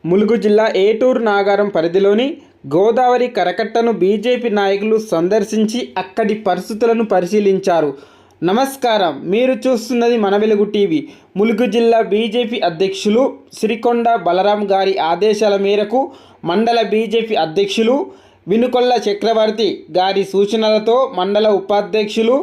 ములుగు జిల్లా ఏటూరు నాగారం పరిధిలోని గోదావరి కరకట్టను బీజేపీ నాయకులు సందర్శించి అక్కడి పరిస్థితులను పరిశీలించారు. నమస్కారం, మీరు చూస్తున్నది మన వెలుగు టీవీ. ములుగు జిల్లా బీజేపీ అధ్యక్షులు సిరికొండ బలరాం గారి ఆదేశాల మేరకు మండల బీజేపీ అధ్యక్షులు వినుకొల్ల చక్రవర్తి గారి సూచనలతో మండల ఉపాధ్యక్షులు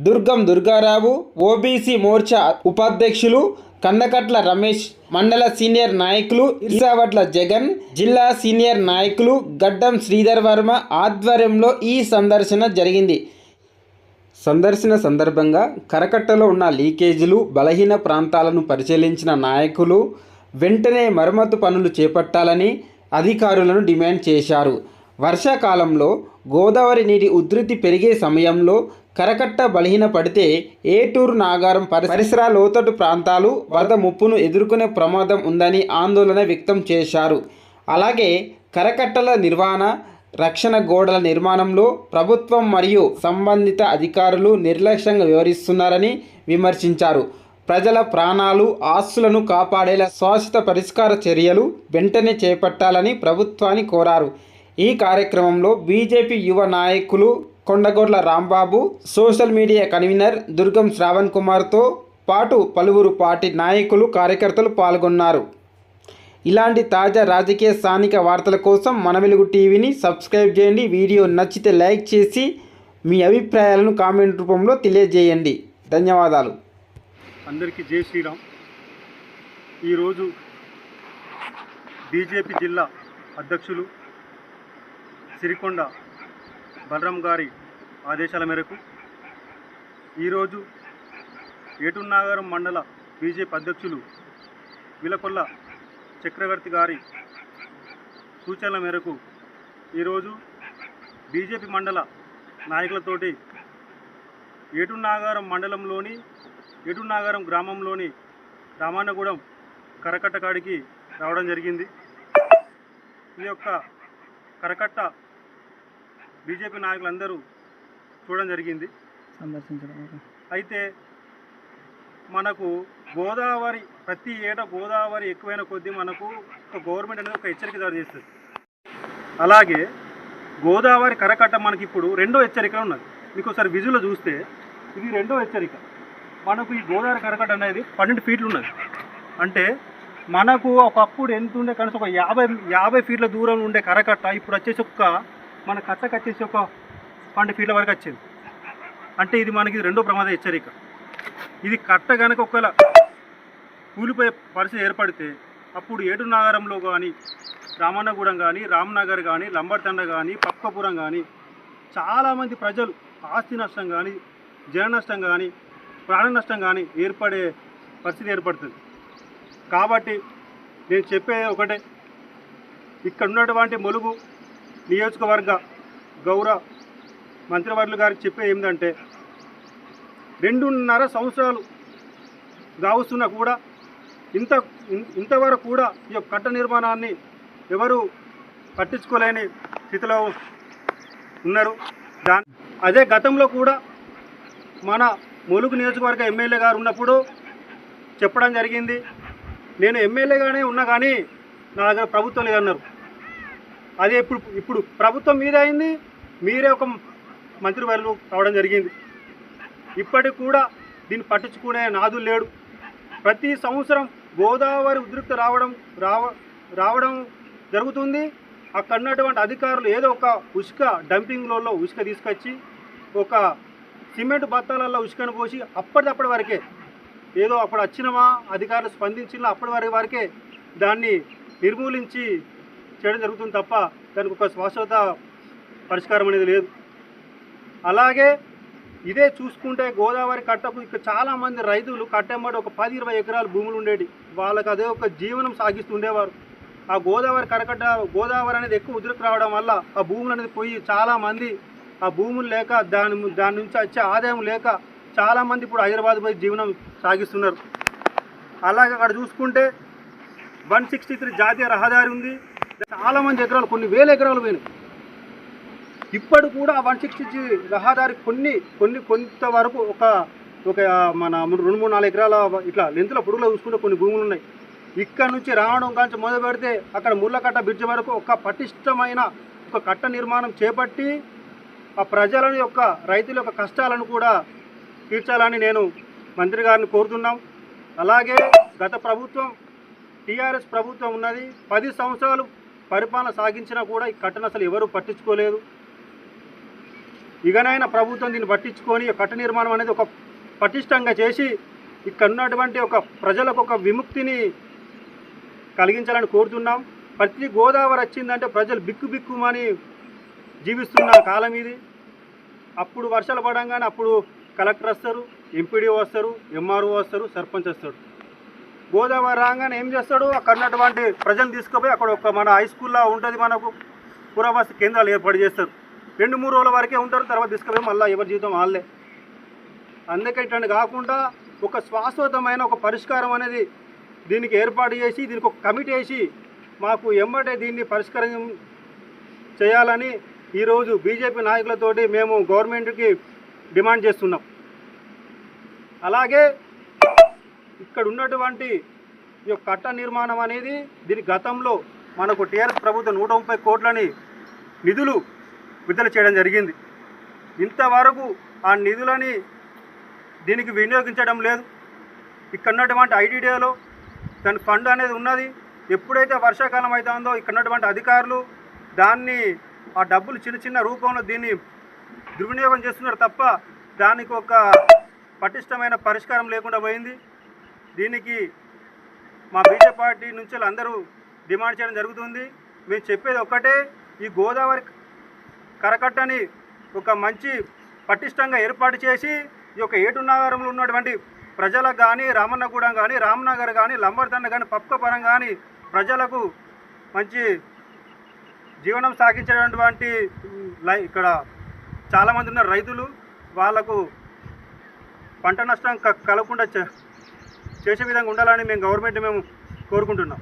దుర్గం దుర్గారావు, ఓబీసీ మోర్చా ఉపాధ్యక్షులు కందకట్ల రమేష్, మండల సీనియర్ నాయకులు ఇర్సావట్ల జగన్, జిల్లా సీనియర్ నాయకులు గడ్డం శ్రీధర్ వర్మ ఆధ్వర్యంలో ఈ సందర్శన జరిగింది. సందర్శన సందర్భంగా కరకట్టలో ఉన్న లీకేజీలు, బలహీన ప్రాంతాలను పరిశీలించిన నాయకులు వెంటనే మరమ్మతు పనులు చేపట్టాలని అధికారులను డిమాండ్ చేశారు. వర్షాకాలంలో గోదావరి నీటి ఉధృతి పెరిగే సమయంలో కరకట్ట బలహీనపడితే ఏటూరు నాగారం పరిసర లోతట్టు ప్రాంతాలు వరద ముప్పును ఎదుర్కొనే ప్రమాదం ఉందని ఆందోళన వ్యక్తం చేశారు. అలాగే కరకట్టల నిర్వహణ, రక్షణ గోడల నిర్మాణంలో ప్రభుత్వం మరియు సంబంధిత అధికారులు నిర్లక్ష్యంగా వ్యవహరిస్తున్నారని విమర్శించారు. ప్రజల ప్రాణాలు, ఆస్తులను కాపాడేలా శాశ్వత పరిష్కార చర్యలు వెంటనే చేపట్టాలని ప్రభుత్వాన్ని కోరారు. ఈ కార్యక్రమంలో బీజేపీ యువ నాయకులు కొండగొడ్ల రాంబాబు, సోషల్ మీడియా కన్వీనర్ దుర్గం శ్రావణ్ కుమార్తో పాటు పలువురు పార్టీ నాయకులు, కార్యకర్తలు పాల్గొన్నారు. ఇలాంటి తాజా రాజకీయ స్థానిక వార్తల కోసం మన వెలుగు టీవీని సబ్స్క్రైబ్ చేయండి. వీడియో నచ్చితే లైక్ చేసి మీ అభిప్రాయాలను కామెంట్ రూపంలో తెలియజేయండి. ధన్యవాదాలు. అందరికీ జై శ్రీరామ్. ఈరోజు బీజేపీ జిల్లా అధ్యక్షులు సిరికొండ బలరాం గారి ఆదేశాల మేరకు ఈరోజు ఏటూరు నాగారం మండల బీజేపీ అధ్యక్షులు వినుకొల్ల చక్రవర్తి గారి సూచనల మేరకు ఈరోజు బీజేపీ మండల నాయకులతోటి ఏటూరు నాగారం మండలంలోని ఏటూరు నాగారం గ్రామంలోని రామన్నగూడెం కరకట్ట కాడికి రావడం జరిగింది. ఈ యొక్క కరకట్ట బీజేపీ నాయకులందరూ చూడడం జరిగింది. అయితే మనకు గోదావరి ప్రతి ఏటా గోదావరి ఎక్కువైన కొద్దీ మనకు ఒక గవర్నమెంట్ అనేది ఒక హెచ్చరిక జారీ చేస్తుంది. అలాగే గోదావరి కరకట్ట మనకి ఇప్పుడు రెండో హెచ్చరిక ఉన్నది. మీకు ఒకసారి విజువల్లో చూస్తే ఇది రెండో హెచ్చరిక. మనకు ఈ గోదావరి కరకట్ట అనేది 12 ఫీట్లు ఉన్నది. అంటే మనకు ఒకప్పుడు ఎంత ఉండే కనీసం ఒక 50 ఫీట్ల దూరం ఉండే కరకట్ట ఇప్పుడు వచ్చేసి మన కట్టకు వచ్చేసి ఒక 12 ఫీట్ల వరకు వచ్చింది. అంటే ఇది మనకి రెండో ప్రమాద హెచ్చరిక. ఇది కట్ట కనుక ఒకవేళ కూలిపోయే పరిస్థితి ఏర్పడితే అప్పుడు ఏటూరు నాగారంలో కానీ, రామన్నగూడెం కానీ, రామ్నగర్ కానీ, లంబర్తండ కానీ, పక్కపురం కానీ చాలామంది ప్రజలు ఆస్తి నష్టం కానీ, జన నష్టం కానీ, ప్రాణ నష్టం కానీ ఏర్పడే పరిస్థితి ఏర్పడుతుంది. కాబట్టి నేను చెప్పేది ఒకటే, ఇక్కడ ఉన్నటువంటి ములుగు నియోజకవర్గ గౌరవ మంత్రివర్యులు గారికి చెప్పేది ఏంటంటే 2.5 సంవత్సరాలు గావస్తున్నా కూడా ఇంతవరకు కూడా ఈ యొక్క కట్ట నిర్మాణాన్ని ఎవరు పట్టించుకోలేని స్థితిలో ఉన్నారు. అదే గతంలో కూడా మన ములుగు నియోజకవర్గ ఎమ్మెల్యే గారు ఉన్నప్పుడు చెప్పడం జరిగింది, నేను ఎమ్మెల్యేగానే ఉన్నా కానీ నా దగ్గర ప్రభుత్వం లేదన్నారు. అదే ఇప్పుడు ప్రభుత్వం మీదే అయింది, మీరే ఒక మంత్రివర్యులు రావడం జరిగింది. ఇప్పటికి కూడా దీన్ని పట్టించుకునే నాదులు లేడు. ప్రతి సంవత్సరం గోదావరి ఉధృతి రావడం జరుగుతుంది. అక్కడ ఉన్నటువంటి అధికారులు ఏదో ఒక ఉసుక డంపింగ్లలో ఉసుక తీసుకొచ్చి ఒక సిమెంట్ బత్తాలలో ఉసుకను పోసి అప్పటిదప్పటి వరకే ఏదో అప్పుడు వచ్చినమా అధికారులు స్పందించినా అప్పటి వరకే దాన్ని నిర్మూలించి చేయడం జరుగుతుంది తప్ప దానికి ఒక శాశ్వత పరిష్కారం అనేది లేదు. అలాగే ఇదే చూసుకుంటే గోదావరి కట్టకు ఇక్కడ చాలామంది రైతులు కట్టెమ్మడి ఒక 10-20 ఎకరాల భూములు ఉండేవి. వాళ్ళకి అదే ఒక జీవనం సాగిస్తుండేవారు. ఆ గోదావరి కరకట్ట గోదావరి అనేది ఎక్కువ ఉధృతి రావడం వల్ల ఆ భూములు అనేది పోయి చాలామంది ఆ భూములు లేక దాని నుంచి వచ్చే ఆదాయం లేక చాలామంది ఇప్పుడు హైదరాబాద్ పోయి జీవనం సాగిస్తున్నారు. అలాగే అక్కడ చూసుకుంటే 163 జాతీయ రహదారి ఉంది. చాలామంది ఎకరాలు, కొన్ని వేల ఎకరాలు పోయినాయి. ఇప్పటి కూడా 163 రహదారి కొంతవరకు ఒక మన 2-3-4 ఎకరాల ఇట్లా లెంతుల పొడుగులో చూసుకుంటే కొన్ని భూములు ఉన్నాయి. ఇక్కడ నుంచి రావడం కాంచి మొదలు పెడితే అక్కడ ముళ్ళకట్ట బ్రిడ్జ్ వరకు ఒక పటిష్టమైన ఒక కట్ట నిర్మాణం చేపట్టి ఆ ప్రజల యొక్క రైతుల యొక్క కష్టాలను కూడా తీర్చాలని నేను మంత్రి గారిని కోరుతున్నాం. అలాగే గత ప్రభుత్వం టీఆర్ఎస్ ప్రభుత్వం ఉన్నది, 10 సంవత్సరాలు పరిపాలన సాగించినా కూడా ఈ కట్టను అసలు ఎవరు పట్టించుకోలేదు. ఇకనైనా ప్రభుత్వం దీన్ని పట్టించుకొని కట్ట నిర్మాణం అనేది ఒక పటిష్టంగా చేసి ఇక్కడ ఉన్నటువంటి ఒక ప్రజలకు ఒక విముక్తిని కలిగించాలని కోరుతున్నాం. ప్రతి గోదావరి వచ్చిందంటే ప్రజలు బిక్కుమని జీవిస్తున్న కాలం ఇది. అప్పుడు వర్షాలు పడంగానే అప్పుడు కలెక్టర్ వస్తారు, ఎంపీడీ వస్తారు, ఎంఆర్ఓ వస్తారు, సర్పంచ్ వస్తాడు. గోదావరి రాగానే ఏం చేస్తాడు, అక్కడ ఉన్నటువంటి ప్రజలు తీసుకుపోయి అక్కడ ఒక మన హై స్కూల్లో ఉంటుంది, మనకు పురావస్తు కేంద్రాలు ఏర్పాటు చేస్తారు. 2-3 రోజుల వరకే ఉంటారు, తర్వాత తీసుకుపోయి మళ్ళీ ఎవరి జీవితం వాళ్ళే. అందుకే ఇట్లాంటి కాకుండా ఒక శాశ్వతమైన ఒక పరిష్కారం అనేది దీనికి ఏర్పాటు చేసి దీనికి ఒక కమిటీ వేసి మాకు ఎమ్మటే దీన్ని పరిష్కారం చేయాలని ఈరోజు బీజేపీ నాయకులతోటి మేము గవర్నమెంట్కి డిమాండ్ చేస్తున్నాం. అలాగే ఇక్కడ ఉన్నటువంటి ఈ యొక్క కట్ట నిర్మాణం అనేది దీని గతంలో మనకు టీఆర్ఎస్ ప్రభుత్వం 130 కోట్లని నిధులు విడుదల చేయడం జరిగింది. ఇంతవరకు ఆ నిధులని దీనికి వినియోగించడం లేదు. ఇక్కడ ఉన్నటువంటి ఐటీడీఏలో దాని ఫండ్ అనేది ఉన్నది. ఎప్పుడైతే వర్షాకాలం అవుతుందో ఇక్కడ ఉన్నటువంటి అధికారులు దాన్ని ఆ డబ్బులు చిన్న రూపంలో దీన్ని దుర్వినియోగం చేస్తున్నారు తప్ప దానికి ఒక పటిష్టమైన పరిష్కారం లేకుండా పోయింది. దీనికి మా బీజేపీ పార్టీ నుంచి అందరూ డిమాండ్ చేయడం జరుగుతుంది. మేము చెప్పేది ఒక్కటే, ఈ గోదావరి కరకట్టని ఒక మంచి పటిష్టంగా ఏర్పాటు చేసి ఈ యొక్క ఏటునాగారంలో ఉన్నటువంటి ప్రజలకు కానీ, రామన్నగూడెం కానీ, రామ్నగర్ కానీ, లంబర్తండ కానీ, పక్కపురం కానీ ప్రజలకు మంచి జీవనం సాగించేటువంటి ఇక్కడ చాలామంది ఉన్న రైతులు వాళ్ళకు పంట నష్టం కలగకుండా చేసే విధంగా ఉండాలని మేము గవర్నమెంట్ కోరుకుంటున్నాం.